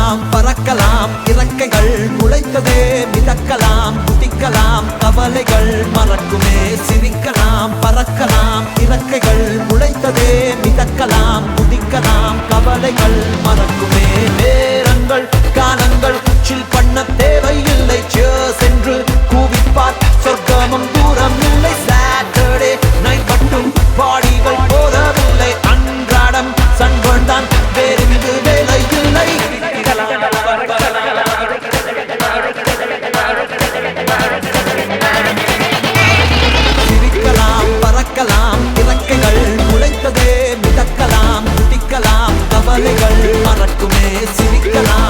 சிரிக்கலாம் பறக்கலாம் இறக்கைகள் முளைத்ததே மிதக்கலாம் குதிக்கலாம் கவலைகள் மறக்குமே சிரிக்கலாம் பறக்கலாம் இறக்கைகள் முளைத்ததே மிதக்கலாம் குதிக்கலாம் கவலைகள் மறக்குமே நேரங்கள் காலங்கள் சில் பண்ண தேவையில்லை சென்று கூவிப்பார் சொர்க்கமும் தூரம் இல்லை சாட்டர்டே நைட் மட்டும் பாடிகள் போதவில்லை அன்றாடம் சண்பந்தான் வேறிங்கு வேலை இல்லை சிரிக்கலாம் பறக்கலாம் இறக்கைகள் முளைத்ததே மிதக்கலாம் குதிக்கலாம் கவலைகள் மறக்குமே சிரிக்கலாம்